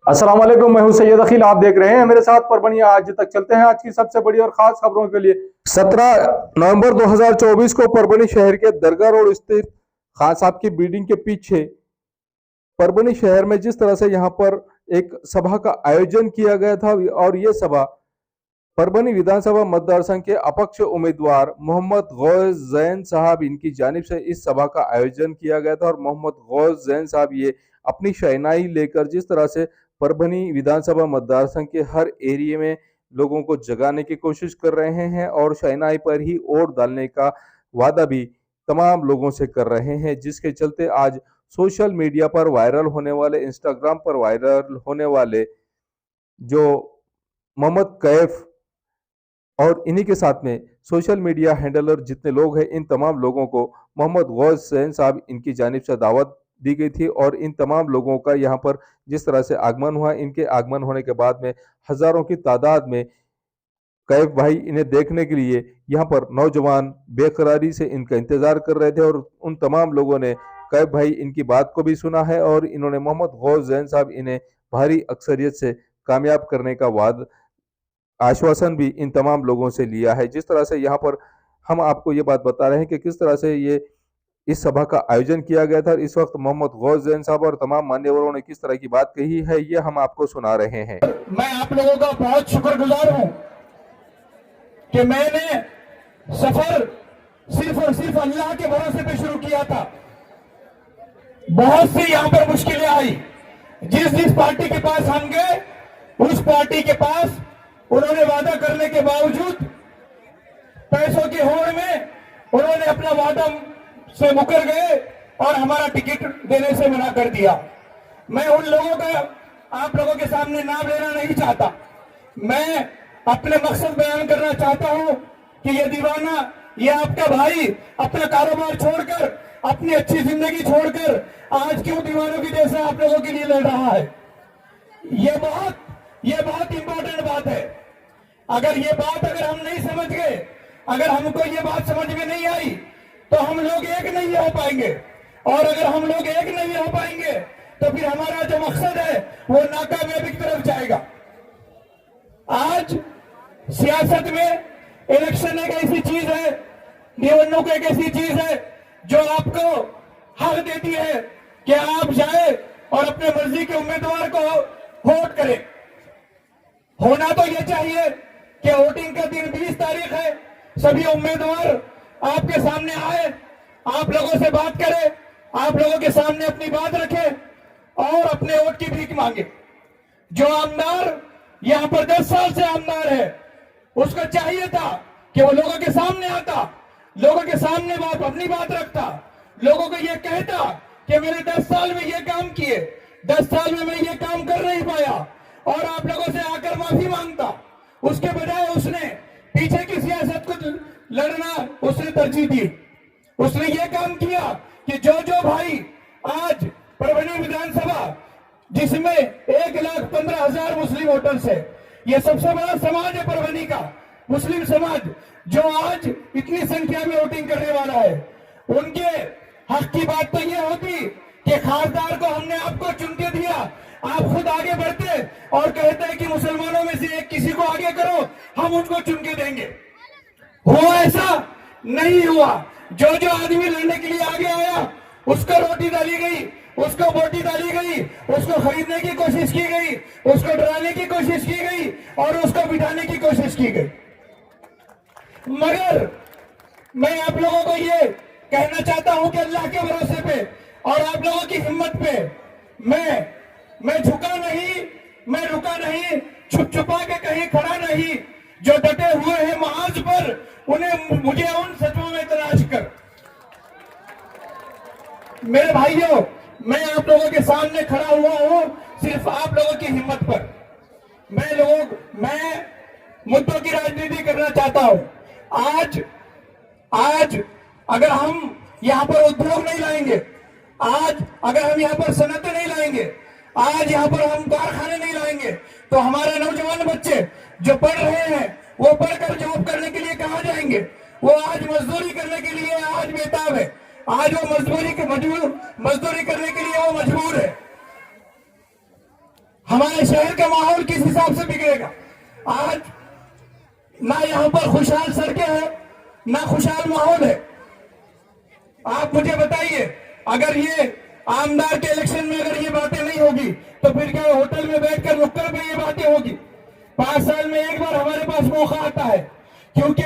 अस्सलाम वालेकुम, मैं हूं सैयद अखिल। आप देख रहे हैं मेरे साथ परभणी आज तक। चलते हैं आज की सबसे बड़ी और खास खबरों के लिए। 17 नवंबर 2024 को परभणी शहर के दरगाह रोड स्थित खान साहब की बिल्डिंग के पीछे परभणी शहर में जिस तरह से यहाँ पर एक सभा का आयोजन किया गया था, और ये सभा परभणी विधानसभा मतदार संघ के अपक्ष उम्मीदवार मोहम्मद गौस जैन साहब इनकी जानिब से इस सभा का आयोजन किया गया था। और मोहम्मद गौस जैन साहब ये अपनी शहनाई लेकर जिस तरह से परभणी विधानसभा मतदार संघ के हर एरिया में लोगों को जगाने की कोशिश कर रहे हैं और शहनाई पर ही वोट डालने का वादा भी तमाम लोगों से कर रहे हैं, जिसके चलते आज सोशल मीडिया पर वायरल होने वाले, इंस्टाग्राम पर वायरल होने वाले जो मोहम्मद कैफ और इन्हीं के साथ में सोशल मीडिया हैंडलर जितने लोग हैं, इन तमाम लोगों को मोहम्मद गौस सैन साहब इनकी जानिब से दावत दी गई थी। और इन तमाम लोगों का यहाँ पर जिस तरह से आगमन हुआ, इनके आगमन होने के बाद में हजारों की तादाद में कैफ भाई इन्हें देखने के लिए यहाँ पर नौजवान बेकरारी से इनका इंतजार कर रहे थे। और उन तमाम लोगों ने कैफ भाई इनकी बात को भी सुना है और इन्होंने मोहम्मद गौस जैन साहब इन्हें भारी अक्सरियत से कामयाब करने का वाद आश्वासन भी इन तमाम लोगों से लिया है। जिस तरह से यहाँ पर हम आपको ये बात बता रहे हैं कि किस तरह से ये इस सभा का आयोजन किया गया था। इस वक्त मोहम्मद गौस जैन साहब और तमाम मान्यवरों ने किस तरह की बात कही है, ये हम आपको सुना रहे हैं। मैं आप लोगों का बहुत शुक्रगुजार हूं कि मैंने सफर सिर्फ और सिर्फ अल्लाह के भरोसे पे शुरू किया था। बहुत सी यहाँ पर मुश्किलें आई। जिस पार्टी के पास हम गए, उस पार्टी के पास उन्होंने वादा करने के बावजूद पैसों की होड़ में उन्होंने अपना वादा से मुकर गए और हमारा टिकट देने से मना कर दिया। मैं उन लोगों का आप लोगों के सामने नाम लेना नहीं चाहता। मैं अपने मकसद बयान करना चाहता हूं कि ये दीवाना, ये आपका भाई अपना कारोबार छोड़कर, अपनी अच्छी जिंदगी छोड़कर आज क्यों दीवानों की जैसे आप लोगों के लिए लड़ रहा है। ये बहुत इंपॉर्टेंट बात है। अगर हम नहीं समझ गए, अगर हमको ये बात समझ में नहीं आई, तो हम लोग एक नहीं हो पाएंगे। और अगर हम लोग एक नहीं हो पाएंगे तो फिर हमारा जो मकसद है वो नाकामयाबी की तरफ जाएगा। आज सियासत में इलेक्शन एक ऐसी चीज है, निवडणूक एक ऐसी चीज है जो आपको हक देती है कि आप जाए और अपने मर्जी के उम्मीदवार को वोट करें। होना तो यह चाहिए कि वोटिंग का दिन 20 तारीख है, सभी उम्मीदवार आपके सामने आए, आप लोगों से बात करें, आप लोगों के सामने अपनी बात रखें और अपने वोट की भीख मांगे। जो आमदार यहां पर 10 साल से आमदार है, उसको चाहिए था कि वो लोगों के सामने आता, लोगों के सामने अपनी बात रखता, लोगों को ये कहता कि मैंने 10 साल में ये काम किए, 10 साल में मैं ये काम कर नहीं पाया, और आप लोगों से आकर माफी मांगता। उसके बजाय उसने पीछे की सियासत को लड़ना उसने तरजीह दी। उसने ये काम किया कि जो भाई आज परभणी विधानसभा, जिसमें 1,15,000 मुस्लिम वोटर्स है, ये सबसे बड़ा समाज है परभणी का, मुस्लिम समाज, जो आज इतनी संख्या में वोटिंग करने वाला है, उनके हक की बात तो ये होती कि खासदार को हमने आपको चुन के दिया, आप खुद आगे बढ़ते और कहते हैं कि मुसलमानों में से एक किसी को आगे करो, हम उनको चुन के देंगे। हुआ ऐसा नहीं हुआ। जो आदमी लड़ने के लिए आगे आया, उसको रोटी डाली गई, उसको बोटी डाली गई, उसको खरीदने की कोशिश की गई, उसको डराने की कोशिश की गई और उसको बिठाने की कोशिश की गई। मगर मैं आप लोगों को ये कहना चाहता हूं कि अल्लाह के भरोसे पे और आप लोगों की हिम्मत पे मैं झुका नहीं, मैं रुका नहीं, छुप छुपा के कहीं खड़ा नहीं। जो डटे हुए हैं महाज पर, उन्हें मुझे उन सचों में तलाश कर। मेरे भाइयों, मैं आप लोगों के सामने खड़ा हुआ हूं सिर्फ आप लोगों की हिम्मत पर। मैं मुद्दों की राजनीति करना चाहता हूं। आज अगर हम यहां पर उद्योग नहीं लाएंगे, आज अगर हम यहां पर सनतें नहीं लाएंगे, आज यहां पर हम कारखाने नहीं लाएंगे, तो हमारे नौजवान बच्चे जो पढ़ रहे हैं वो पढ़कर जॉब करने के लिए कहां जाएंगे। वो आज मजदूरी करने के लिए आज बेताब है, आज वो मजदूरी करने के लिए वो मजबूर है। हमारे शहर का माहौल किस हिसाब से बिगड़ेगा। आज ना यहां पर खुशहाल सड़कें हैं, ना खुशहाल माहौल है। आप मुझे बताइए, अगर ये आमदार के इलेक्शन में अगर ये बातें नहीं होगी तो फिर क्या होटल में बैठकर नुक्कड़ पे ये बातें होगी। 5 साल में एक बार हमारे पास मौका आता है, क्योंकि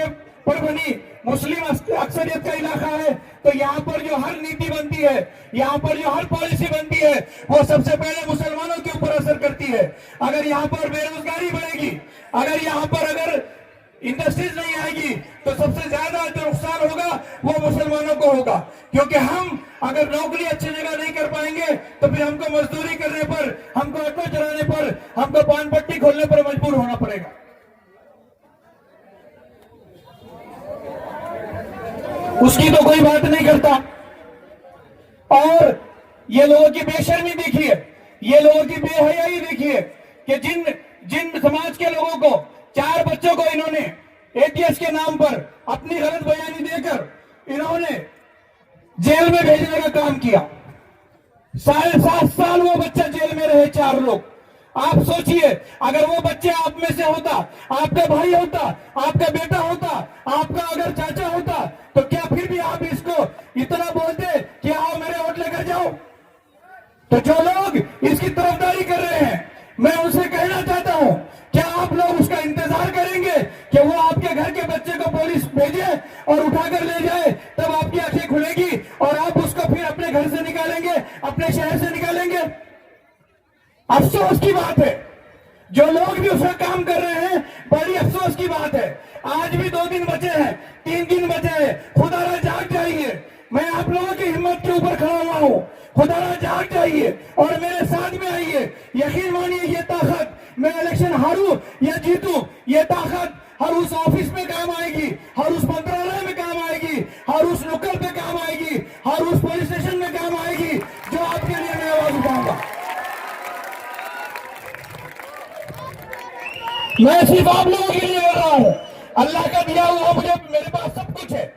परभनी मुस्लिम अक्सरियत का इलाका है, तो यहाँ पर जो हर नीति बनती है, यहाँ पर जो हर पॉलिसी बनती है, वो सबसे पहले मुसलमानों के ऊपर असर करती है। अगर यहाँ पर बेरोजगारी बढ़ेगी, अगर यहाँ पर अगर इंडस्ट्रीज नहीं आएगी, तो सबसे ज्यादा जो नुकसान होगा वो मुसलमानों को होगा। क्योंकि हम अगर नौकरी अच्छी जगह नहीं कर पाएंगे तो फिर हमको मजदूरी करने पर, हमको ऑटो चलाने पर, हमको पान पट्टी खोलने पर मजबूर होना पड़ेगा। उसकी तो कोई बात नहीं करता। और ये लोगों की बेशर्मी देखिए, ये लोगों की बेहयाई देखिए कि जिन समाज के लोगों को 4 बच्चों को इन्होंने एटीएस के नाम पर अपनी गलत बयानी देकर इन्होंने जेल में भेजने का काम किया। 7.5 साल वो बच्चा जेल में रहे, 4 लोग। आप सोचिए, अगर वो बच्चे आप में से होता, आपका भाई होता, आपका बेटा होता, आपका अगर चाचा होता, तो क्या फिर भी आप इसको इतना बोलते कि आओ मेरे वोट लेकर जाओ। तो जो लोग इसकी तरफदारी कर रहे हैं, मैं उनसे कहना चाहता हूं, क्या आप लोग उसका इंतजार करेंगे कि वो आपके घर के बच्चे को पुलिस भेजे और उठाकर ले जाए, तब आपकी आंखें खुलेगी और आप उसको फिर अपने घर से निकालेंगे, अपने शहर से निकालेंगे। अफसोस की बात है, जो लोग भी उसका काम कर रहे हैं, बड़ी अफसोस की बात है। आज भी 2 दिन बचे हैं, 3 दिन बचे हैं। खुदारा जाग जाइए, मैं आप लोगों की हिम्मत के ऊपर खड़ा हुआ हूं। खुदारा जाग जाइए और मेरे साथ में आइए। यकीन मानिए, ये ताकत, मैं इलेक्शन हारूं या जीतूं, ये ताकत हर उस ऑफिस में काम आएगी, हर उस मंत्रालय में काम आएगी, हर उस नुक्कड़ पे काम आएगी, हर उस पुलिस स्टेशन में काम आएगी जो आपके लिए मैं आवाज उठाऊंगा। मैं सिर्फ आप लोगों के लिए बोल रहा हूं। अल्लाह का दिया हुआ मुझे, मेरे पास सब कुछ है।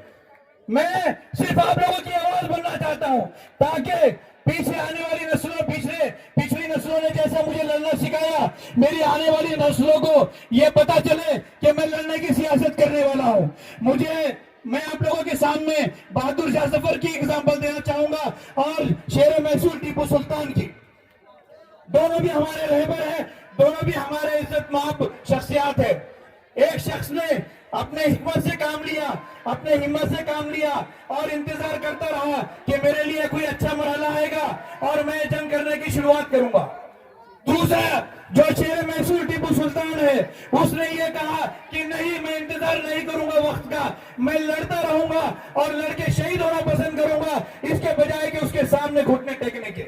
मैं सिर्फ आप लोगों की आवाज बनना चाहता हूं, ताकि पीछे आने वाली नस्लों, पिछली नस्लों ने जैसा मुझे लड़ना सिखाया, मेरी आने वाली नस्लों को यह पता चले कि मैं लड़ने की सियासत करने वाला हूं। मैं आप लोगों के सामने बहादुर शाह जफर की एग्जाम्पल देना चाहूंगा और शेर मैसूर टीपू सुल्तान की। दोनों भी हमारे रहबर हैं, दोनों भी हमारे इज्जत माब शख्सियात है। एक शख्स ने अपने हिम्मत से काम लिया, अपने हिम्मत से काम लिया और इंतजार करता रहा कि मेरे लिए कोई अच्छा मरहला आएगा और मैं जंग करने की शुरुआत करूंगा। दूसरा जो शेर मैसूर टीपू सुल्तान है, उसने ये कहा कि नहीं, मैं इंतजार नहीं करूंगा वक्त का, मैं लड़ता रहूंगा और लड़के शहीद होना पसंद करूंगा, इसके बजाय कि उसके सामने घुटने टेकने के।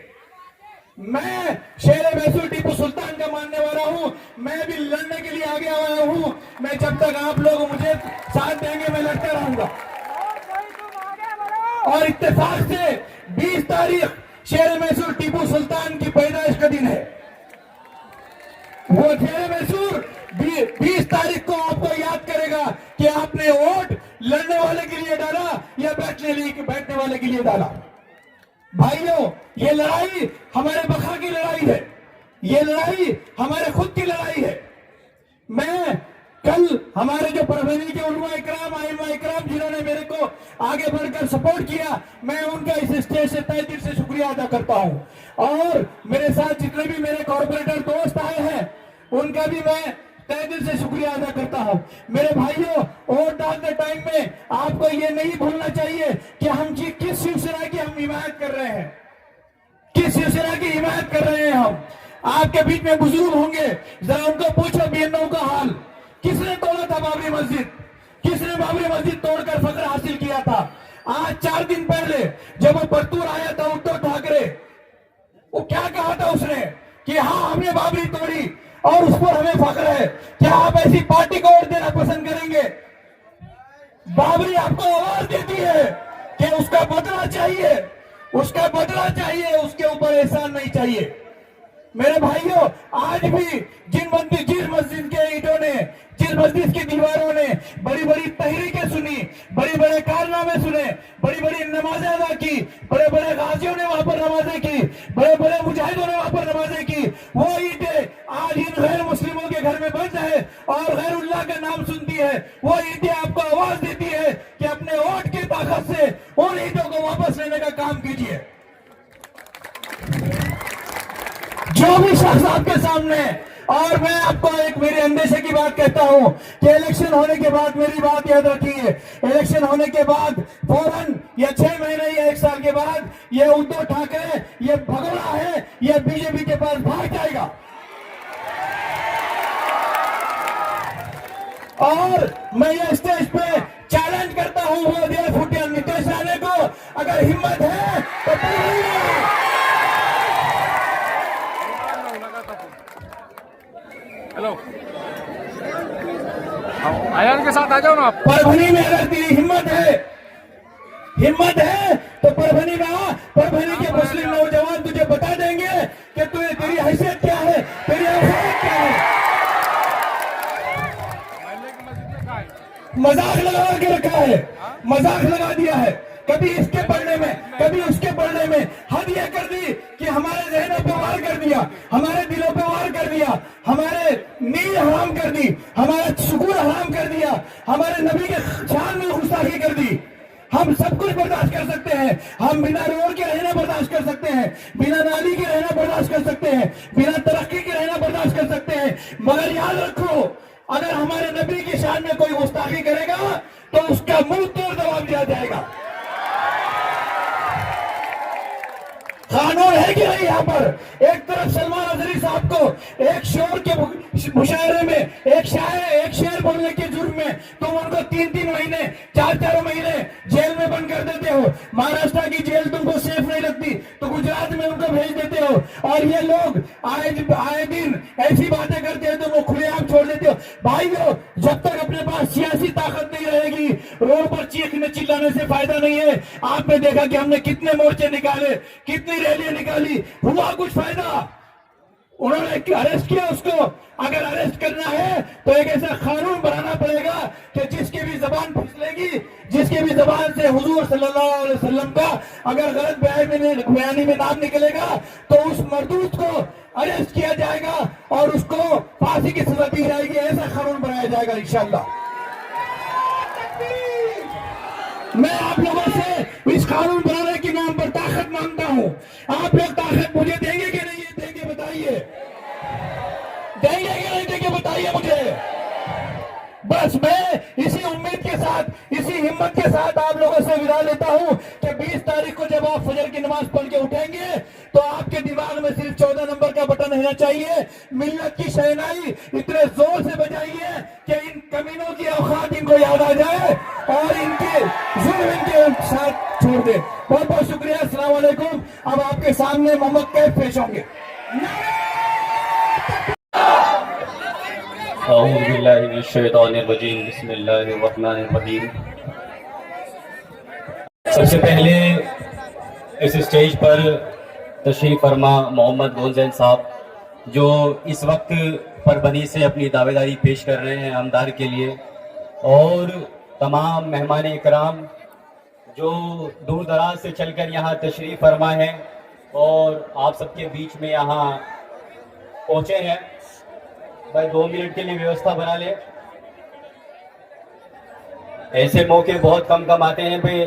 मैं शेर मैसूर टीपू सुल्तान का मानने वाला हूं, मैं भी लड़ने के लिए आगे आया हूं। मैं जब तक आप लोग मुझे साथ देंगे, मैं लड़ता रहूंगा। और इत्तेफाक से 20 तारीख शेर मैसूर टीपू सुल्तान की पैदाइश का दिन है। वो शेर मैसूर 20 तारीख को आपको याद करेगा कि आपने वोट लड़ने वाले के लिए डाला या बैठने वाले के लिए डाला। भाइयों, ये लड़ाई हमारे बखा की लड़ाई है, ये लड़ाई हमारे खुद की लड़ाई है। मैं कल हमारे जो परभनी के उलमा इकराम, आइमा इकराम, जिन्होंने मेरे को आगे बढ़कर सपोर्ट किया, मैं उनका इस स्टेज से तहे दिल से शुक्रिया अदा करता हूं। और मेरे साथ जितने भी मेरे कॉर्पोरेटर दोस्त आए हैं, उनका भी मैं तहे दिल से शुक्रिया अदा करता हूं। मेरे भाइयों, वोट डालते टाइम में आपको ये नहीं भूलना चाहिए कि हम किस शिवसेना की हम हिमायत कर रहे हैं, किस शिवसेना की हिमायत कर रहे हैं हम। आपके बीच में बुजुर्ग होंगे, जरा उनको पूछो बीएनओ का हाल। किसने तोड़ा था बाबरी मस्जिद? किसने बाबरी मस्जिद तोड़कर फख्र हासिल किया था? आज 4 दिन पहले जब वो परतूर आया था उद्धव ठाकरे, वो क्या कहा था उसने कि हाँ, हमने बाबरी तोड़ी और उस पर हमें फख्र है। क्या आप ऐसी पार्टी को वोट देना पसंद करेंगे? बाबरी आपको आवाज देती है कि उसका बदला चाहिए, उसका बदला चाहिए, उसके ऊपर एहसान नहीं चाहिए। मेरे भाइयों, आज भी जिस मस्जिद के ईंटों ने, जिस मस्जिद की दीवारों ने बड़ी बड़ी तहरीकें सुनी, बड़े बड़े कारनामे सुने, बड़ी बड़ी नमाजें अदा की, बड़े बड़े गाजियों ने वहां पर नमाजें की, बड़े बड़े मुजाहिदों ने वहां पर नमाजें की, वो ईंटें घर में बंद है और गैरुल्लाह का नाम सुनती है, वो ईंटें आपको आवाज देती है कि अपने वोट की ताकत से उन ईंटों को वापस लेने का काम कीजिए। जो भी शख्स आपके सामने, और मैं आपको एक मेरे अंदेशे की बात कहता हूं कि इलेक्शन होने के बाद, मेरी बात याद रखिए, इलेक्शन होने के बाद फौरन या 6 महीने या 1 साल के बाद ये उद्धव ठाकरे, ये भगोड़ा है, ये बीजेपी के पास भाग जाएगा। और मैं ये स्टेज पे चैलेंज करता हूं वो देर फुटिया नीतीश राणे को, अगर हिम्मत है तो हेलो, आयान के साथ आ जाओ ना आप। परभनी में अगर तेरी हिम्मत है तो परभनी में आ। परभनी के मुस्लिम नौजवान तुझे बता देंगे कि तेरी हैसियत क्या है, तेरी औकात क्या है। मजाक लगा के रखा है, मजाक लगा दिया है, कभी इसके पढ़ने में कभी उसके पढ़ने में हद ये कर दी कि हमारे जहनों पे वार कर दिया, हमारे दिलों पे वार कर दिया, हमारे नींद हराम कर दी, हमारा सुकून हराम कर दिया, हमारे नबी के शान में गुस्ताखी कर दी। हम सब कुछ बर्दाश्त कर सकते हैं, हम बिना रोड के रहना बर्दाश्त कर सकते हैं, बिना नाली के रहना बर्दाश्त कर सकते हैं, बिना तरक्की के रहना बर्दाश्त कर सकते हैं, मगर याद रखो अगर हमारे नबी की शान में कोई गुस्ताखी करेगा तो उसका मुंह तोड़ जवाब दिया जाएगा। कानून है कि नहीं यहाँ पर? एक तरफ सलमान अजहरी साहब को एक शोर के मुशायरे में एक शेर बोलने के जुर्म में तुम उनको 3-3 महीने 4-4 महीने जेल में बंद कर देते हो। महाराष्ट्र की जेल तुमको सेफ नहीं लगती तो गुजरात में उनको भेज देते हो, और ये लोग आए दिन ऐसी बातें करते हैं तो वो खुलेआम छोड़ देते हो। भाइयों, जब तक अपने पास सियासी ताकत नहीं रहेगी, रोड पर चीखने चिल्लाने से फायदा नहीं है। आपने देखा कि हमने कितने मोर्चे निकाले, कितनी रैलियां निकाली, हुआ कुछ फायदा? उन्होंने अरेस्ट किया उसको। अगर अरेस्ट करना है तो एक ऐसा कानून बनाना पड़ेगा कि जिसकी भी जबान फिसलेगी, जिसकी भी जबान से हुजूर सल्लल्लाहु अलैहि वसल्लम का अगर गलत बयानी में नाम निकलेगा तो उस मरदूद को अरेस्ट किया जाएगा और उसको फांसी की सजा दी जाएगी। ऐसा कानून बनाया जाएगा इंशाअल्लाह। मैं आप लोगों से इस कानून बनाने के नाम पर ताकत मांगता हूं। आप लोग ताकत मुझे देंगे कि नहीं देंगे? बताइए, देंगे कि नहीं देंगे? बताइए मुझे। बस मैं इसी उम्मीद के साथ, इसी हिम्मत के साथ आप लोगों से विदा लेता हूं कि 20 तारीख को जब आप फजर की नमाज पढ़ के उठेंगे तो आपके दिमाग में सिर्फ 14 नंबर का बटन रहना चाहिए। मिल्लत की शहनाई इतने जोर से बजाइए कि इन कमीनों की औकात इनको याद आ जाए और इनके जुल्म इनके साथ छोड़ दे। बहुत बहुत शुक्रिया। अस्सलाम वालेकुम। अब आपके सामने मोहम्मद कैफ पेश होंगे। सबसे पहले इस स्टेज पर तशरीफ फरमा मोहम्मद गोलजैन साहब, जो इस वक्त परभनी से अपनी दावेदारी पेश कर रहे हैं आमदार के लिए, और तमाम मेहमान इकराम जो दूर दराज से चलकर यहाँ तशरीफ फरमा है और आप सबके बीच में यहाँ पहुँचे हैं। भाई 2 मिनट के लिए व्यवस्था बना ले। ऐसे मौके बहुत कम आते हैं भाई।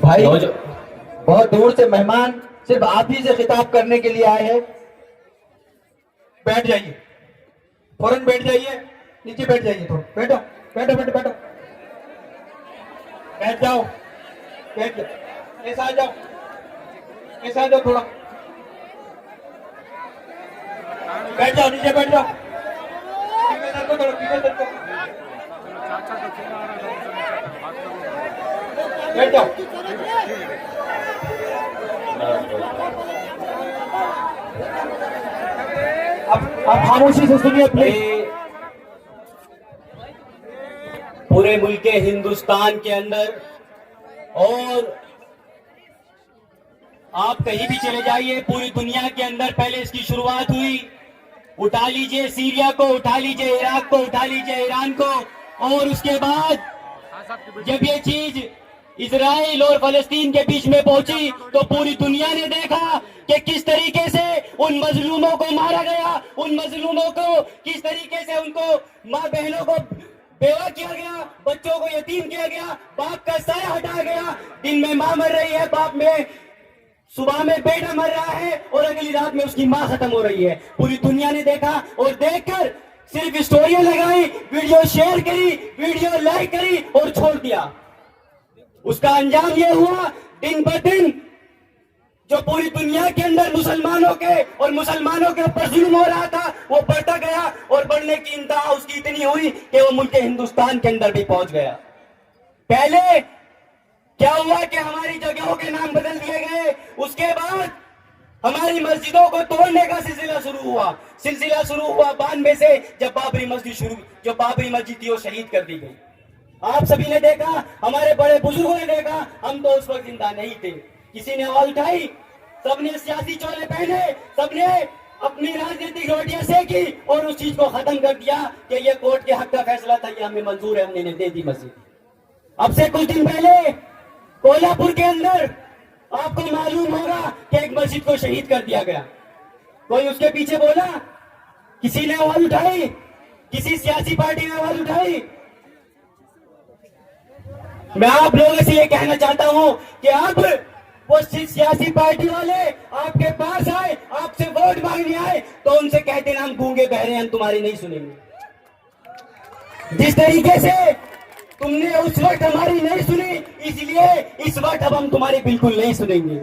भाई बहुत दूर से मेहमान सिर्फ आप ही से खिताब करने के लिए आए हैं। बैठ जाइए, फौरन बैठ जाइए, नीचे बैठ जाइए, थोड़ा बैठो बैठो बैठो बैठो, बैठ जाओ, बैठ जाओ, ऐसा आ जाओ, ऐसा आ जाओ, थोड़ा बैठ जाओ, नीचे बैठ जाओ, थोड़ा बैठ जाओ। अब खामोशी से सुनिए प्लीज। पूरे मुल्क हिंदुस्तान के अंदर और आप कहीं भी चले जाइए, पूरी दुनिया के अंदर पहले इसकी शुरुआत हुई। उठा लीजिए सीरिया को, उठा लीजिए इराक को, उठा लीजिए ईरान को, और उसके बाद जब ये चीज इजराइल और फलस्तीन के बीच में पहुंची तो पूरी दुनिया ने देखा कि किस तरीके से उन मजलूमों को मारा गया, उन मजलूमों को किस तरीके से उनको माँ बहनों को बेवा किया गया, बच्चों को यतीम किया गया, बाप का साया हटाया गया। दिन में माँ मर रही है, बाप में सुबह में बेटा मर रहा है और अगली रात में उसकी माँ खत्म हो रही है। पूरी दुनिया ने देखा और देखकर सिर्फ स्टोरियां लगाई, वीडियो शेयर करी, वीडियो लाइक करी और छोड़ दिया। उसका अंजाम यह हुआ, दिन ब दिन जो पूरी दुनिया के अंदर मुसलमानों के और मुसलमानों के ऊपर जुल्म हो रहा था वो बढ़ता गया और बढ़ने की इंतहा उसकी इतनी हुई कि वो मुल्क हिंदुस्तान के अंदर भी पहुंच गया। पहले क्या हुआ कि हमारी जगहों के नाम बदल दिए गए, उसके बाद हमारी मस्जिदों को तोड़ने का सिलसिला शुरू हुआ। 92 से जब बाबरी मस्जिद थी वो शहीद कर दी गई। आप सभी ने देखा, हमारे बड़े बुजुर्गों ने देखा, हम तो उस वक्त जिंदा नहीं थे। किसी ने आवाज उठाई, सबने सियासी चोले पहने, सबने अपनी राजनीतिक रोटियां सेकी और उस चीज को खत्म कर दिया कि ये कोर्ट के हक का फैसला था, ये हमें मंजूर है, हमने दे दी मस्जिद। अब से कुछ दिन पहले कोल्हापुर के अंदर आपको मालूम होगा कि एक मस्जिद को शहीद कर दिया गया। कोई उसके पीछे बोला, किसी ने आवाज उठाई, किसी सियासी पार्टी ने आवाज उठाई। मैं आप लोगों से ये कहना चाहता हूं कि अब वो सियासी पार्टी वाले आपके पास आए, आपसे वोट मांगने आए तो उनसे कहते ना हम गूंगे बहरे, हम तुम्हारी नहीं सुनेंगे। जिस तरीके से तुमने उस वक्त हमारी नहीं सुनी, इसलिए इस वक्त अब हम तुम्हारी बिल्कुल नहीं सुनेंगे।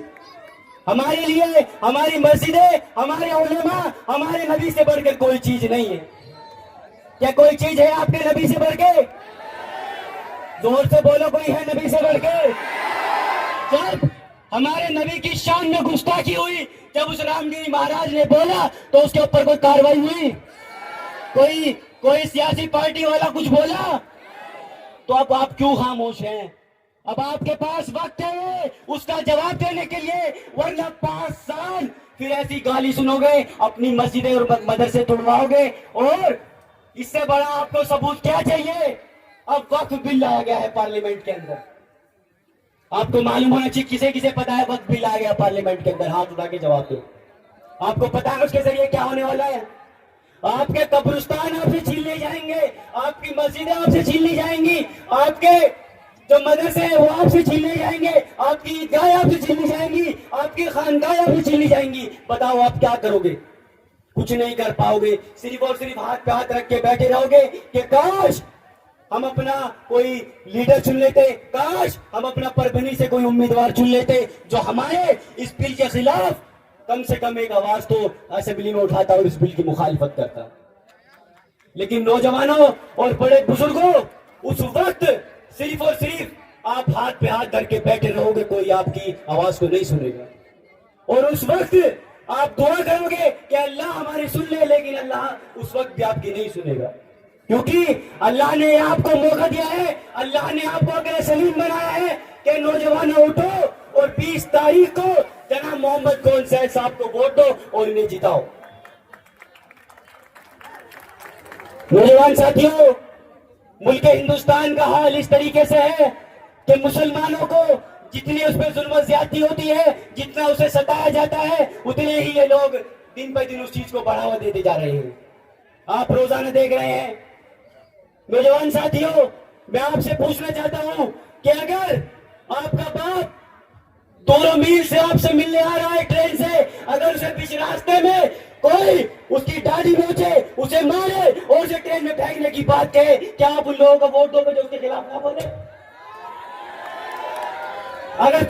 हमारे लिए हमारी मस्जिदें, हमारे उलेमा, हमारे नबी से बढ़कर कोई चीज नहीं है। क्या कोई चीज है आपके नबी से बढ़ के? जोर से बोलो, कोई है नबी से बढ़ के? जब हमारे नबी की शान में गुस्ताखी हुई, जब उस रामगिरी महाराज ने बोला तो उसके ऊपर कोई कार्रवाई हुई? कोई सियासी पार्टी वाला कुछ बोला? तो अब आप क्यों खामोश हैं? अब आपके पास वक्त है उसका जवाब देने के लिए, वरना 5 साल फिर ऐसी गाली सुनोगे, अपनी मस्जिदें और मदरसे तोड़वाओगे। और इससे बड़ा आपको सबूत क्या चाहिए? अब वक्फ बिल लाया गया है पार्लियामेंट के अंदर। आपको मालूम होना चाहिए, किसे किसे पता है वक्फ बिल लाया गया पार्लियामेंट के अंदर? हाथ उठा के जवाब दो। आपको पता है उसके जरिए क्या होने वाला है? आपके कब्रिस्तान आपसे छीन लिए जाएंगे, आपकी मस्जिदें आपसे छीन ली जाएंगी, आपके जो मदरसे हैं वो आपसे छीन लिए जाएंगे, आपकी ईदगाहें आपसे छीन ली जाएंगी, आपकी खानगाहें आपसे छीन ली जाएंगी। बताओ आप क्या करोगे? कुछ नहीं कर पाओगे, सिर्फ और सिर्फ हाथ पे हाथ रख के बैठे रहोगे कि काश हम अपना कोई लीडर चुन लेते, काश हम अपना परभनी से कोई उम्मीदवार चुन लेते जो हमारे इस बिल के खिलाफ कम से कम एक आवाज तो असेंबली में उठाता और इस बिल की मुखालिफत करता। लेकिन नौजवानों और बड़े बुजुर्गों, उस वक्त सिर्फ और सिर्फ आप हाथ पे हाथ धर के बैठे रहोगे, कोई आपकी आवाज को नहीं सुनेगा। और उस वक्त आप दुआ करोगे कि अल्लाह हमारी सुन ले, लेकिन अल्लाह उस वक्त भी आपकी नहीं सुनेगा, क्योंकि अल्लाह ने आपको मौका दिया है, अल्लाह ने आपको अगर सलीम बनाया है कि नौजवानों उठो और 20 तारीख को जनाब मोहम्मद गोंसैद साहब को वोट दो और इन्हें जिताओ। नौजवान साथियों, मुल्क हिंदुस्तान का हाल इस तरीके से है कि मुसलमानों को जितनी उस पर जुल्म ज्यादती होती है, जितना उसे सताया जाता है, उतने ही ये लोग दिन पर दिन उस चीज को बढ़ावा देते जा रहे हैं। आप रोजाना देख रहे हैं। नौजवान साथियों, मैं आपसे पूछना चाहता हूं कि अगर आपका बाप 2 मील से आपसे मिलने आ रहा है ट्रेन से, अगर उसे बीच रास्ते में कोई उसकी दाढ़ी नोचे, उसे मारे और उसे ट्रेन में फेंकने की बात कहे, क्या आप उन लोगों को वोट दोगे जो उसके खिलाफ ना बोले? अगर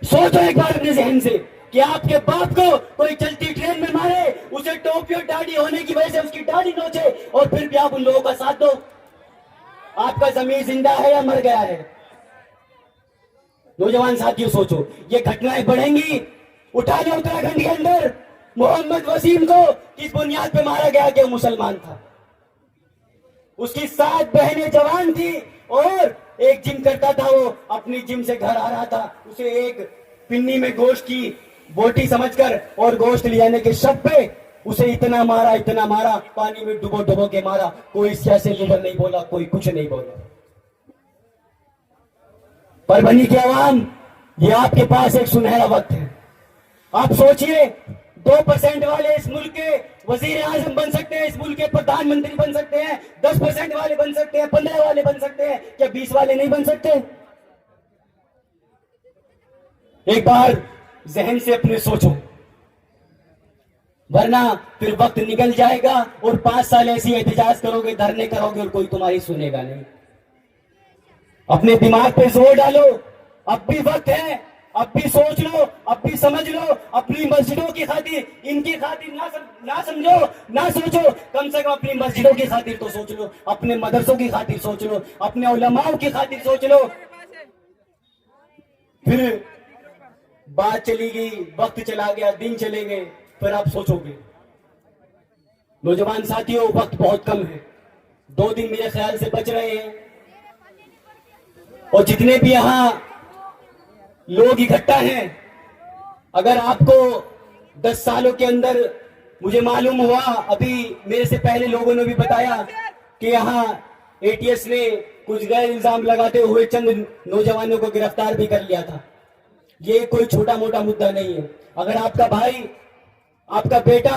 सोचो एक बार अपने जहन से कि आपके बाप को कोई चलती ट्रेन में मारे, उसे टोपी और दाढ़ी होने की वजह से उसकी दाढ़ी नोचे और फिर भी आप उन लोगों का साथ दो। आपका ज़मीर जिंदा है या मर गया है? नौजवान साथियों सोचो, ये घटनाएं बढ़ेंगी। उठा लो उत्तराखंड के अंदर मोहम्मद वसीम को किस बुनियाद पे मारा गया कि वो मुसलमान था। उसकी 7 बहनें जवान थी और एक जिम करता था, वो अपनी जिम से घर आ रहा था, उसे एक पिन्नी में गोश्त की बोटी समझकर और गोश्त ले जाने के शक पे उसे इतना मारा, पानी में डुबो के मारा। कोई सियासी लीडर नहीं बोला, कोई कुछ नहीं बोला। परभनी के आवाम, ये आपके पास एक सुनहरा वक्त है। आप सोचिए, 2% वाले इस मुल्क के वजीर आजम बन सकते हैं, इस मुल्क के प्रधानमंत्री बन सकते हैं, 10% वाले बन सकते हैं, 15 वाले बन सकते हैं, क्या 20 वाले नहीं बन सकते? एक बार जहन से अपने सोचो, वरना फिर वक्त निकल जाएगा और 5 साल ऐसी एहतजाज करोगे, धरने करोगे और कोई तुम्हारी सुनेगा नहीं। अपने दिमाग पे जोर डालो, अब भी वक्त है, अब भी सोच लो, अब भी समझ लो। अपनी मस्जिदों की खातिर, इनकी खातिर ना समझो, ना सोचो, कम से कम अपनी मस्जिदों की खातिर तो सोच लो, अपने मदरसों की खातिर सोच लो, अपने उलमाओं की खातिर सोच लो। फिर बात चली गई, वक्त चला गया, दिन चले गए, फिर आप सोचोगे। नौजवान साथियों, वक्त बहुत कम है, 2 दिन मेरे ख्याल से बच रहे हैं, और जितने भी यहां लोग इकट्ठा हैं, अगर आपको 10 सालों के अंदर, मुझे मालूम हुआ, अभी मेरे से पहले लोगों ने भी बताया कि यहाँ एटीएस ने कुछ गैर इल्जाम लगाते हुए चंद नौजवानों को गिरफ्तार भी कर लिया था। ये कोई छोटा मोटा मुद्दा नहीं है। अगर आपका भाई, आपका बेटा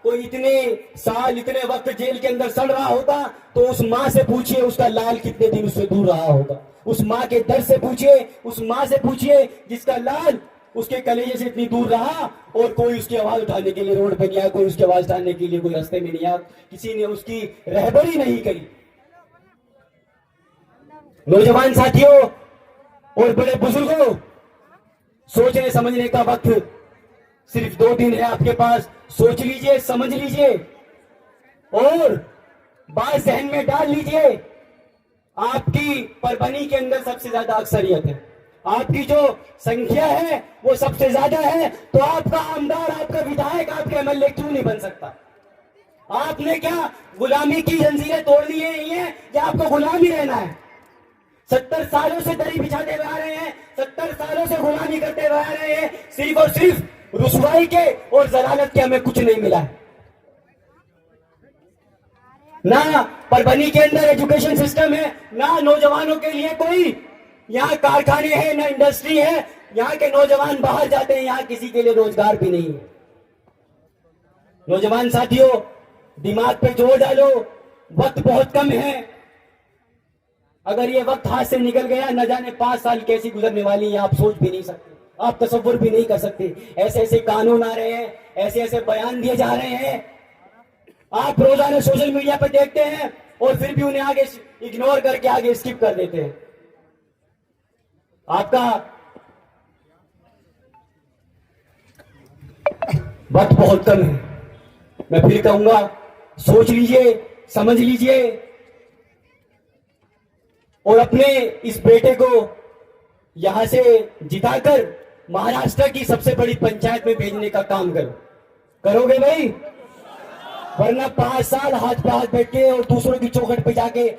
कोई इतने साल, इतने वक्त जेल के अंदर सड़ रहा होता, तो उस माँ से पूछिए उसका लाल कितने दिन उससे दूर रहा होगा। उस माँ के दर्द से पूछिए, उस माँ से पूछिए जिसका लाल उसके कलेजे से इतनी दूर रहा और कोई उसकी आवाज उठाने के लिए रोड पे नहीं आया, कोई उसकी आवाज उठाने के लिए कोई रास्ते में नहीं आया, किसी ने उसकी रहबरी नहीं करी। नौजवान साथियों और बड़े बुजुर्गों, सोचने समझने का वक्त सिर्फ 2 दिन है आपके पास। सोच लीजिए, समझ लीजिए और बात जहन में डाल लीजिए। आपकी परभनी के अंदर सबसे ज्यादा अक्सरियत है, आपकी जो संख्या है वो सबसे ज्यादा है, तो आपका आमदार, आपका विधायक, आपके एमएलए क्यों नहीं बन सकता? आपने क्या गुलामी की जंजीरें तोड़नी है या आपको गुलाम ही रहना है? 70 सालों से दरी बिछाते हुए आ रहे हैं, 70 सालों से गुलामी करते हुए आ रहे हैं, सिर्फ और सिर्फ रुसवाई के और जलालत के हमें कुछ नहीं मिला है। ना परभनी के अंदर एजुकेशन सिस्टम है, ना नौजवानों के लिए कोई यहाँ कारखाने हैं, ना इंडस्ट्री है। यहाँ के नौजवान बाहर जाते हैं, यहाँ किसी के लिए रोजगार भी नहीं है। नौजवान साथियों, दिमाग पे जोर डालो, वक्त बहुत कम है। अगर ये वक्त हाथ से निकल गया, न जाने 5 साल कैसी गुजरने वाली है, आप सोच भी नहीं सकते, आप तसव्वुर भी नहीं कर सकते। ऐसे ऐसे कानून आ रहे हैं, ऐसे ऐसे बयान दिए जा रहे हैं, आप रोजाना सोशल मीडिया पर देखते हैं और फिर भी उन्हें आगे इग्नोर करके आगे स्किप कर देते हैं। आपका वक्त बहुत कम है। मैं फिर कहूंगा, सोच लीजिए, समझ लीजिए और अपने इस बेटे को यहां से जिताकर महाराष्ट्र की सबसे बड़ी पंचायत में भेजने का काम करो। करोगे भाई? वरना 5 साल हाथ पे हाथ बैठ के और दूसरों की चौखट पे जाके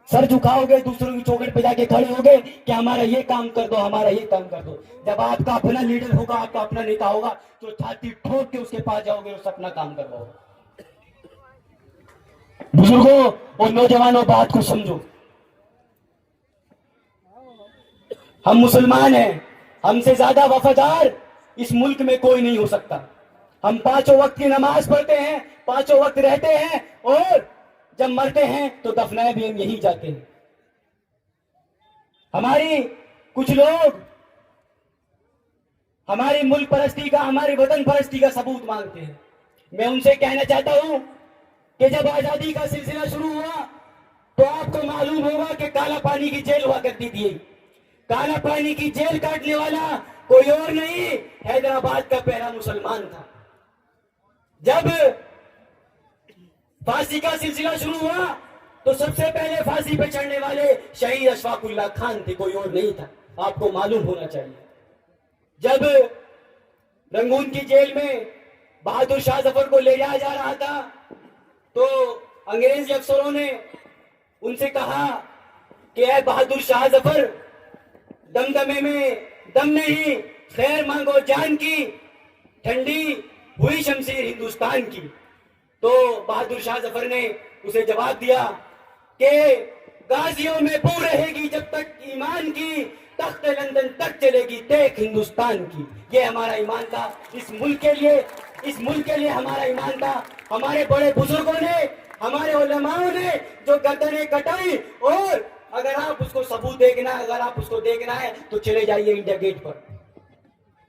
सर झुकाओगे, दूसरों की चौखट पे जाके खड़े होगे कि हमारा ये काम कर दो, हमारा ये काम कर दो। जब आपका अपना लीडर होगा, आपका अपना नेता होगा, तो छाती ठोक के उसके पास जाओगे, उससे अपना काम करवाओगे। बुजुर्गों और नौजवानों, बात को समझो। हम मुसलमान हैं, हमसे ज्यादा वफादार इस मुल्क में कोई नहीं हो सकता। हम 5 वक्त की नमाज पढ़ते हैं, 5 वक्त रहते हैं और जब मरते हैं तो दफनाए भी हम यही जाते हैं। हमारी कुछ लोग हमारी मुल्क परस्ती का, हमारी वतन परस्ती का सबूत मांगते हैं। मैं उनसे कहना चाहता हूं कि जब आजादी का सिलसिला शुरू हुआ तो आपको मालूम होगा कि काला पानी की जेल हुआ करती थी। काला पानी की जेल काटने वाला कोई और नहीं, हैदराबाद का पहला मुसलमान था। जब फांसी का सिलसिला शुरू हुआ तो सबसे पहले फांसी पे चढ़ने वाले शहीद अशफाकुल्लाह खान थे, कोई और नहीं था। आपको मालूम होना चाहिए। जब रंगून की जेल में बहादुर शाह जफर को ले जाया जा रहा था तो अंग्रेजी अफसरों ने उनसे कहा कि ऐ बहादुर शाह जफर, दमदमे में दम नहीं, खैर मांगो जान की, ठंडी हुई शमशीर हिंदुस्तान की। तो बहादुर शाह जफर ने उसे जवाब दिया कि गाजियों में बू रहेगी जब तक ईमान की, तख्त लंदन तक चलेगी टेक हिंदुस्तान की। ये हमारा ईमान था इस मुल्क के लिए हमारा ईमान था। हमारे बड़े बुजुर्गों ने, हमारे उलमाओं ने जो गर्दनें कटाई, और अगर आप उसको सबूत देखना है तो चले जाइए इंडिया गेट पर।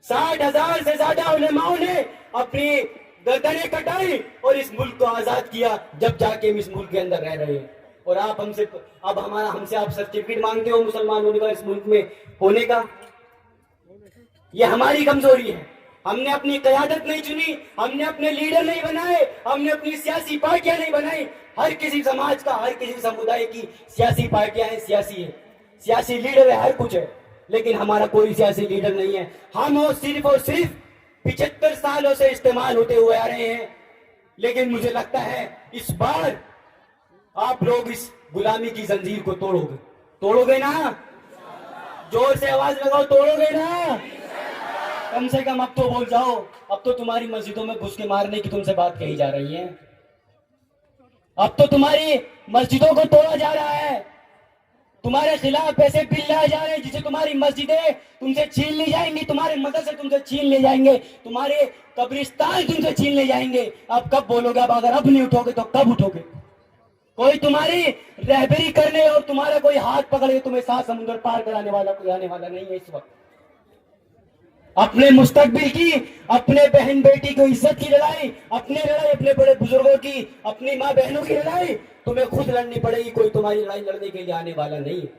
60,000 से ज्यादा उलमाओं ने अपनी गर्दनें कटाई और इस मुल्क को आजाद किया, जब जाके हम इस मुल्क के अंदर रह रहे हैं। और आप हमसे आप सर्टिफिकेट मांगते हो मुसलमान होने का, इस मुल्क में होने का। ये हमारी कमजोरी है। हमने अपनी क़यादत नहीं चुनी, हमने अपने लीडर नहीं बनाए, हमने अपनी सियासी पार्टियां नहीं बनाई। हर किसी समाज का, हर किसी समुदाय की सियासी पार्टियां हैं, सियासी लीडर है, हर कुछ है, लेकिन हमारा कोई सियासी लीडर नहीं है। हम और सिर्फ 75 सालों से इस्तेमाल होते हुए आ रहे हैं। लेकिन मुझे लगता है इस बार आप लोग इस गुलामी की जंजीर को तोड़ोगे ना? जोर से आवाज लगाओ, तोड़ोगे ना? कम से कम अब तो बोल जाओ। अब तो तुम्हारी मस्जिदों में घुस के मारने की तुमसे बात कही जा रही है। अब तो तुम्हारी मस्जिदों को तोड़ा जा रहा है, तुम्हारे खिलाफ ऐसे बिल लाए जा रहे हैं जिसे तुम्हारी मस्जिदें तुमसे छीन ली जाएंगी, तुम्हारे मदरसे तुमसे छीन ले जाएंगे, तुम्हारे कब्रिस्तान तुमसे छीन ले जाएंगे। अब कब बोलोगे? अब अगर अब नहीं उठोगे तो कब उठोगे? कोई तुम्हारी रहबरी करने और तुम्हारा कोई हाथ पकड़ के तुम्हें 7 समुद्र पार कराने वाला कोई आने वाला नहीं है इस वक्त। अपने मुस्तकबिल की, अपने बहन बेटी की इज्जत की लड़ाई, अपने बड़े बुजुर्गों की, अपनी माँ बहनों की लड़ाई तुम्हें खुद लड़नी पड़ेगी। कोई तुम्हारी लड़ाई लड़ने के लिए आने वाला नहीं है।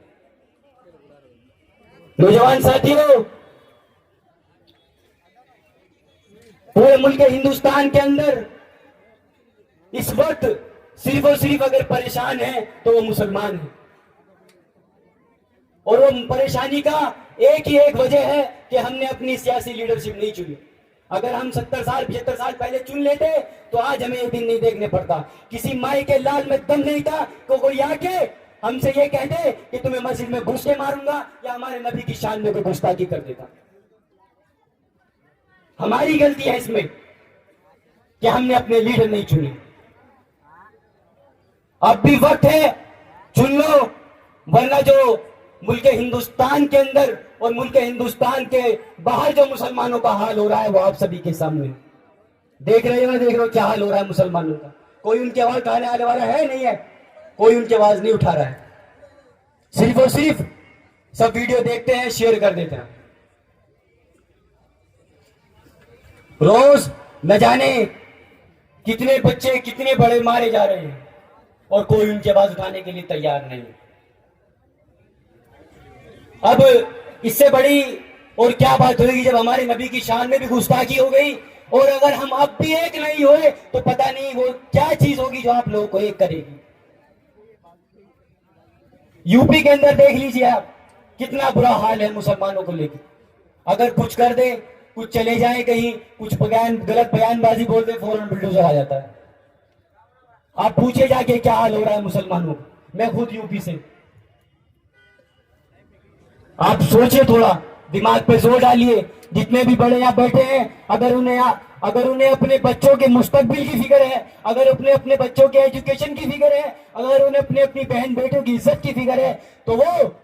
नौजवान साथियों, पूरे मुल्क हिंदुस्तान के अंदर इस वक्त सिर्फ और सिर्फ अगर परेशान है तो वो मुसलमान है। और वो परेशानी का एक वजह है कि हमने अपनी सियासी लीडरशिप नहीं चुनी। अगर हम 70 साल 75 साल पहले चुन लेते तो आज हमें ये दिन नहीं देखने पड़ता। किसी माई के लाल में दम नहीं था तो कोई आके हमसे ये कह दे कि तुम्हें मस्जिद में घुस के मारूंगा या हमारे नबी की शान में कोई गुस्ताखी कर देता। हमारी गलती है इसमें कि हमने अपने लीडर नहीं चुने। अब भी वक्त है, चुन लो, वरना जो मुल्क हिंदुस्तान के अंदर और मुल्क हिंदुस्तान के बाहर जो मुसलमानों का हाल हो रहा है वो आप सभी के सामने देख रहे हो क्या हाल हो रहा है मुसलमानों का। कोई उनकी आवाज उठाने आने वाला है नहीं है, कोई उनकी आवाज नहीं उठा रहा है। सिर्फ और सिर्फ सब वीडियो देखते हैं, शेयर कर देते हैं। रोज न जाने कितने बच्चे कितने बड़े मारे जा रहे हैं और कोई उनकी आवाज उठाने के लिए तैयार नहीं। अब इससे बड़ी और क्या बात होगी जब हमारे नबी की शान में भी गुस्ताखी हो गई। और अगर हम अब भी एक नहीं हुए तो पता नहीं वो क्या चीज होगी जो आप लोगों को एक करेगी। यूपी के अंदर देख लीजिए आप, कितना बुरा हाल है मुसलमानों को लेकर। अगर कुछ कर दे, कुछ चले जाए कहीं, कुछ गलत बयानबाजी बोल दे, फौरन बुलडोजर आ जाता है। आप पूछे जाके क्या हाल हो रहा है मुसलमानों को। मैं खुद यूपी से। आप सोचिए, थोड़ा दिमाग पे जोर डालिए। जितने भी बड़े यहाँ बैठे हैं, अगर उन्हें अपने बच्चों के मुस्तकबिल की फिक्र है, अगर अपने बच्चों के एजुकेशन की फिक्र है, अगर उन्हें अपनी बहन बेटों की इज्जत की फिक्र है, तो वो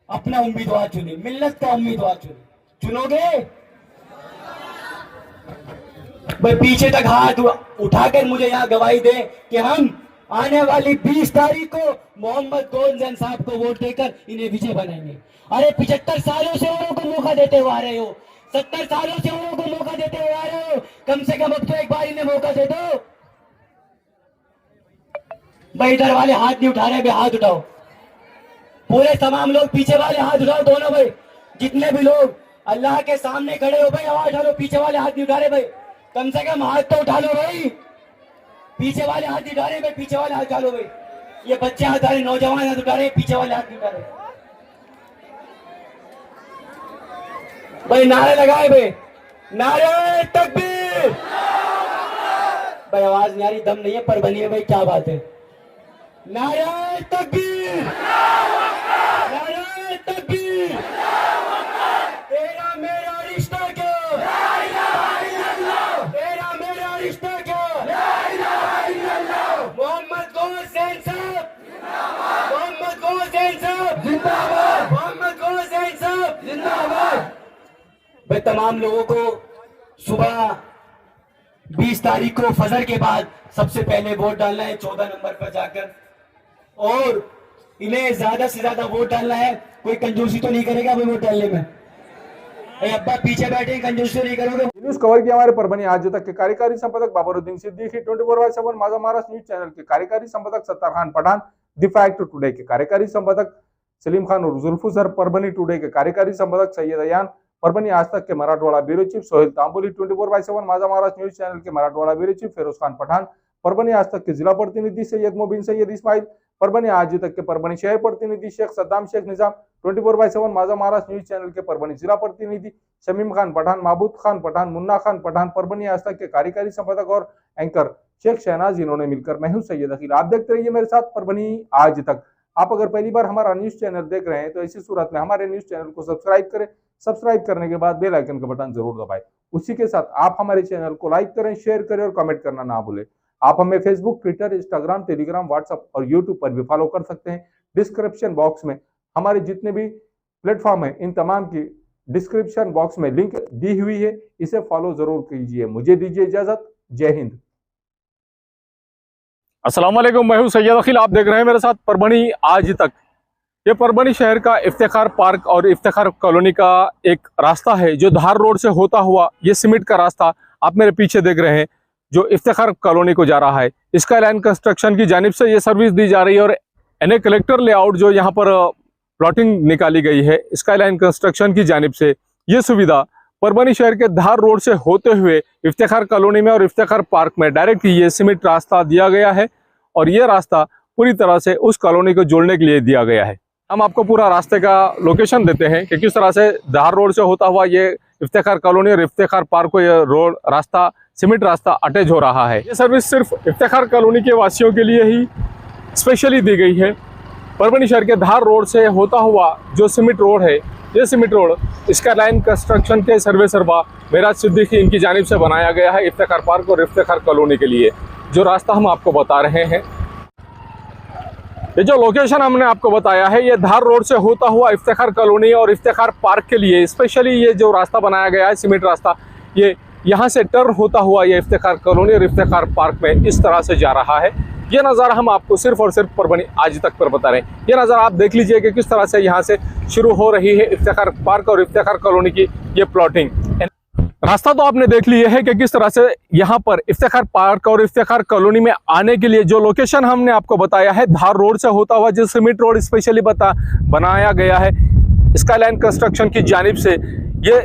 अपना उम्मीदवार चुने, मिल्लत का उम्मीदवार चुनोगे। भाई पीछे तक हाथ उठाकर मुझे यहाँ गवाही दे कि हम आने वाली 20 तारीख को मोहम्मद गोंजन साहब को वोट देकर इन्हें विजय बनाएंगे। अरे 75 सालों से उन लोगों को मौका देते हुए आ रहे हो, 70 सालों से उन लोगों को मौका देते हुए आ रहे हो, कम से कम अब तो एक बार इन्हें मौका दे दो। भाई इधर वाले हाथ नहीं उठा रहे, हाथ उठाओ। पूरे तमाम लोग पीछे वाले हाथ उठाओ दोनों। भाई जितने भी लोग अल्लाह के सामने खड़े हो भाई आवाज उठा लो। पीछे वाले हाथ नहीं उठा रहे भाई, कम से कम हाथ तो उठा लो भाई। पीछे वाले हाथ नहीं उठा रहे भाई, पीछे वाले हाथ उठा लो भाई। ये बच्चे हाथ उठा रहे, नौजवान हाथ उठा रहे, पीछे वाले हाथ नहीं उठा रहे भाई। नारे लगाए भाई, नारे तकबीर। भाई आवाज नहीं आ रही, दम नहीं है, पर बनी है भाई, क्या बात है। नारे तकबीर, नारे तकबीर। तेरा मेरा रिश्ता क्या, तेरा मेरा रिश्ता क्या। मोहम्मद गोंजन साहब, मोहम्मद गोंजन साहब जिंदाबाद, मोहम्मद गोंजन साहब जिंदाबाद। मैं तमाम लोगों को सुबह 20 तारीख को फजर के बाद सबसे पहले वोट डालना है 14 नंबर पर जाकर, और इन्हें ज्यादा से ज्यादा वोट डालना है। कोई कंजूसी तो नहीं करेगा भाई वोट डालने में? अब्बा पीछे बैठे, कंजूसी नहीं करोगे? न्यूज कवर किया हमारे परभनी आज तक के कार्यकारी संपादक बाबरुद्दीन सिद्दीकी, 24/7 माझा महाराष्ट्र न्यूज चैनल के कार्यकारी संपादक Sattar Khan Pathan, the fact today के कार्यकारी संपादक सलीम खान और जुल्फू सर, परभनी टुडे के कार्यकारी संपादक सैयद अयान, परभनी आज तक के मराठवाड़ा ब्यूरो चीफ सोहेल तांबोली, 24/7 माझा महाराष्ट्र न्यूज चैनल के मराठवाड़ा ब्यूरो चीफ फिरोज खान पठान, परभनी आज तक के जिला प्रतिनिधि सैयद मोबिन सैयद इस्माइल, परभनी आज तक के परभनी शहर प्रतिनिधि शेख सद्दाम शेख निजाम, 24/7 माझा महाराष्ट्र न्यूज चैनल के परभनी जिला प्रतिनिधि शमीम खान पठान, महबूब खान पठान, मुन्ना खान पठान, परभनी आज तक के कार्यकारी संपादक और एंकर शेख शहनाज, इन्होंने मिलकर मैं हूं सैयद अखिल। आप देखते रहिए मेरे साथ परभनी आज तक। आप अगर पहली बार हमारा न्यूज चैनल देख रहे हैं तो ऐसी सूरत में हमारे न्यूज चैनल को सब्सक्राइब करें, सब्सक्राइब करने के बाद बेल आइकन का बटन जरूर दबाएं। उसी के साथ आप हमारे चैनल को लाइक करें, शेयर करें और कमेंट करना ना भूलें। आप हमें Facebook, Twitter, Instagram, Telegram, WhatsApp और यूट्यूब पर भी फॉलो कर सकते हैं। डिस्क्रिप्शन बॉक्स में हमारे जितने भी प्लेटफॉर्म है इन तमाम की डिस्क्रिप्शन बॉक्स में लिंक दी हुई है, इसे फॉलो जरूर कीजिए। मुझे दीजिए इजाजत। जय हिंद। अस्सलाम वालेकुम, मैं हूं सैयद अखिल। आप देख रहे हैं मेरे साथ परभनी आज तक। ये परभनी शहर का इफ्तिखार पार्क और इफ्तिखार कॉलोनी का एक रास्ता है जो धार रोड से होता हुआ ये सीमेंट का रास्ता आप मेरे पीछे देख रहे हैं जो इफ्तिखार कॉलोनी को जा रहा है। इसका लाइन कंस्ट्रक्शन की जानिब से ये सर्विस दी जा रही है और एनए कलेक्टर लेआउट जो यहाँ पर प्लॉटिंग निकाली गई है इसका लाइन कंस्ट्रक्शन की जानिब से ये सुविधा परभनी शहर के धार रोड से होते हुए इफ्तिखार कॉलोनी में और इफ्तिखार पार्क में डायरेक्ट ये सीमेंट रास्ता दिया गया है और ये रास्ता पूरी तरह से उस कॉलोनी को जोड़ने के लिए दिया गया है। हम आपको पूरा रास्ते का लोकेशन देते हैं कि किस तरह से धार रोड से होता हुआ ये इफ्तिखार कॉलोनी और इफ्तिखार पार्क को ये रोड रास्ता सीमेंट रास्ता अटैच हो रहा है। ये सर्विस सिर्फ इफ्तिखार कॉलोनी के वासियों के लिए ही स्पेशली दी गई है। परभनी शहर के धार रोड से होता हुआ जो सीमेंट रोड है, ये सीमेंट रोड इसका लाइन कंस्ट्रक्शन के सर्वे सरबा मेराज सिद्दीकी इनकी जानिब से बनाया गया है इफ्तिखार पार्क और इफ्तिखार कॉलोनी के लिए। जो रास्ता हम आपको बता रहे हैं, ये जो लोकेशन हमने आपको बताया है, ये धार रोड से होता हुआ इफ्तिखार कॉलोनी और इफ्तिखार पार्क के लिए स्पेशली ये जो रास्ता बनाया गया है सीमेंट रास्ता, ये यहाँ से टर्न होता हुआ ये इफ्तिखार कॉलोनी और इफ्तिखार पार्क में इस तरह से जा रहा है। ये नज़ारा हम आपको सिर्फ और सिर्फ परभनी आज तक पर बता रहे हैं। ये नज़ारा आप देख लीजिए कि किस तरह से यहाँ से शुरू हो रही है इफ्तिखार पार्क और इफ्तिखार कॉलोनी की ये प्लॉटिंग। रास्ता तो आपने देख लिया है कि किस तरह से यहाँ पर इफ्तिखार पार्क और इफ्तिखार कॉलोनी में आने के लिए जो लोकेशन हमने आपको बताया है धार रोड से होता हुआ जो सीमेंट रोड स्पेशली बनाया गया है स्काईलाइन कंस्ट्रक्शन की जानिब से, ये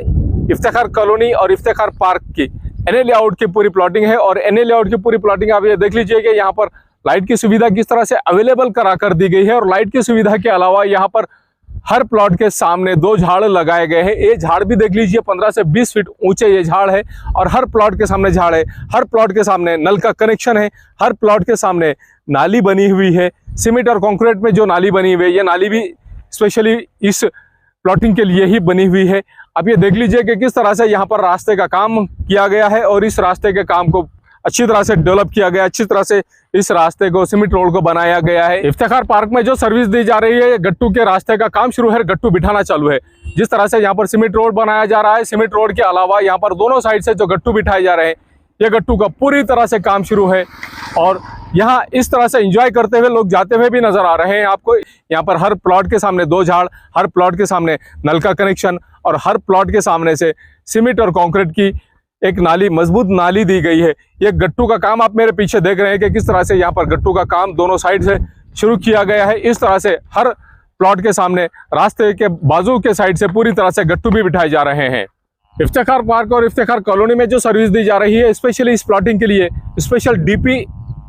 इफ्तिखार कॉलोनी और इफ्तिखार पार्क की एनए लेआउट की पूरी प्लॉटिंग है। और एनए लेआउट की पूरी प्लॉटिंग आप ये देख लीजिए कि यहाँ पर लाइट की सुविधा किस तरह से अवेलेबल करा कर दी गई है और लाइट की सुविधा के अलावा यहाँ पर हर प्लॉट के सामने 2 झाड़ लगाए गए हैं। ये झाड़ भी देख लीजिए 15 से 20 फीट ऊंचे ये झाड़ है और हर प्लॉट के सामने झाड़ है। हर प्लॉट के सामने नल का कनेक्शन है। हर प्लॉट के सामने नाली बनी हुई है। सीमेंट और कंक्रीट में जो नाली बनी हुई है, ये नाली भी स्पेशली इस प्लॉटिंग के लिए ही बनी हुई है। अब ये देख लीजिए कि किस तरह से यहाँ पर रास्ते का काम किया गया है और इस रास्ते के काम को अच्छी तरह से डेवलप किया गया, अच्छी तरह से इस रास्ते को सीमेंट रोड को बनाया गया है। इफ्तिखार पार्क में जो सर्विस दी जा रही है, गट्टू के रास्ते का काम शुरू है, गट्टू बिठाना चालू है। जिस तरह से यहाँ पर सीमेंट रोड बनाया जा रहा है, सीमेंट रोड के अलावा यहाँ पर दोनों साइड से जो गट्टू बिठाए जा रहे हैं, ये गट्टू का पूरी तरह से काम शुरू है और यहाँ इस तरह से एंजॉय करते हुए लोग जाते हुए भी नजर आ रहे हैं आपको। यहाँ पर हर प्लॉट के सामने 2 झाड़, हर प्लॉट के सामने नल का कनेक्शन और हर प्लॉट के सामने से सीमेंट और कंक्रीट की एक नाली, मजबूत नाली दी गई है। ये गट्टू का काम आप मेरे पीछे देख रहे हैं कि किस तरह से यहाँ पर गट्टू का काम दोनों साइड से शुरू किया गया है। इस तरह से हर प्लॉट के सामने रास्ते के बाजू के साइड से पूरी तरह से गट्टू भी बिठाए जा रहे हैं। इफ्तिखार पार्क और इफ्तिखार कॉलोनी में जो सर्विस दी जा रही है, स्पेशली इस प्लॉटिंग के लिए स्पेशल डीपी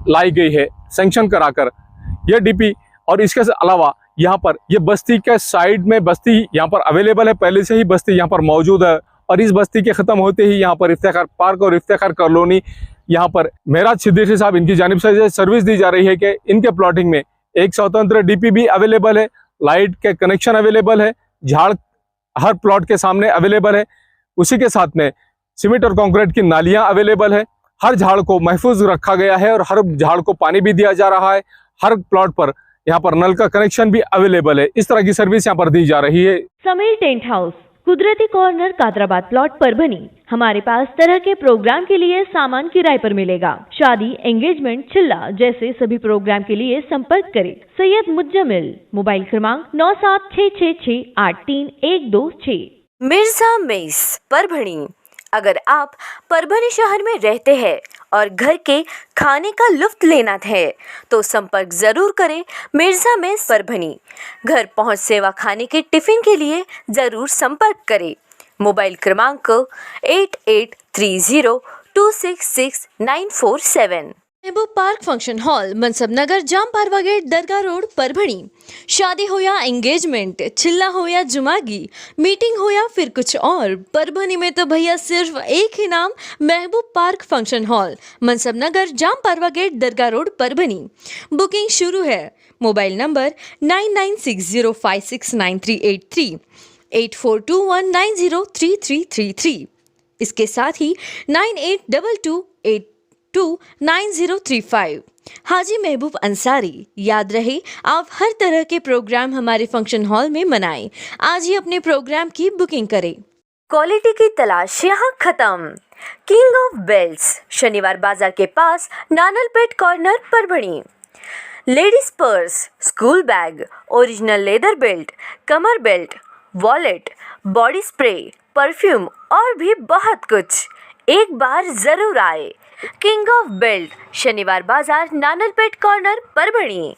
लाई गई है सैंक्शन कराकर। यह डीपी और इसके अलावा यहाँ पर ये बस्ती के साइड में बस्ती यहाँ पर अवेलेबल है, पहले से ही बस्ती यहाँ पर मौजूद है और इस बस्ती के ख़त्म होते ही यहाँ पर इफ्तिखार पार्क और इफ्तिखार कॉलोनी यहाँ पर मेराज सिद्दीकी साहब इनकी जानिब से सर्विस दी जा रही है कि इनके प्लॉटिंग में एक स्वतंत्र डीपी भी अवेलेबल है, लाइट के कनेक्शन अवेलेबल है, झाड़ हर प्लॉट के सामने अवेलेबल है। उसी के साथ में सीमेंट और कंक्रीट की नालियाँ अवेलेबल है। हर झाड़ को महफूज रखा गया है और हर झाड़ को पानी भी दिया जा रहा है। हर प्लॉट पर यहाँ पर नल का कनेक्शन भी अवेलेबल है। इस तरह की सर्विस यहाँ पर दी जा रही है। समीर टेंट हाउस, कुदरती कॉर्नर, कादराबाद प्लॉट, परभनी। हमारे पास तरह के प्रोग्राम के लिए सामान किराए पर मिलेगा। शादी, एंगेजमेंट, चिल्ला जैसे सभी प्रोग्राम के लिए संपर्क करें सैयद मुज्जमिल। मोबाइल क्रमांक 9766683126। मिर्जा मेस, परभणी। अगर आप परभणी शहर में रहते हैं और घर के खाने का लुत्फ लेना है तो संपर्क जरूर करें मिर्जा मेस, परभणी। घर पहुंच सेवा खाने के टिफिन के लिए जरूर संपर्क करें। मोबाइल क्रमांक 8830266947। महबूब पार्क फंक्शन हॉल, मनसब नगर, जाम पारवा गेट, दरगाह रोड, परभणी। शादी हो या एंगेजमेंट, चिल्ला हो या जुमागी, मीटिंग हो या फिर कुछ और, परभणी में तो भैया सिर्फ एक ही नाम, महबूब पार्क फंक्शन हॉल, मनसब नगर, जाम पारवा गेट, दरगाह रोड, परभणी। बुकिंग शुरू है। Mobile number 9960569383, 8421903333। इसके साथ ही 9822829035। हाजी महबूब अंसारी। याद रहे, आप हर तरह के प्रोग्राम हमारे फंक्शन हॉल में मनाएं। आज ही अपने प्रोग्राम की बुकिंग करें। क्वालिटी की तलाश यहाँ खत्म। किंग ऑफ बेल्ट्स, शनिवार बाजार के पास, Nanalpeth corner, Parbhani. Ladies purse, school bag, original leather belt, कमर belt, wallet, body spray, perfume और भी बहुत कुछ। एक बार जरूर आए। किंग ऑफ बेल्ट, शनिवार बाजार, नानलपेट कॉर्नर, परभणी।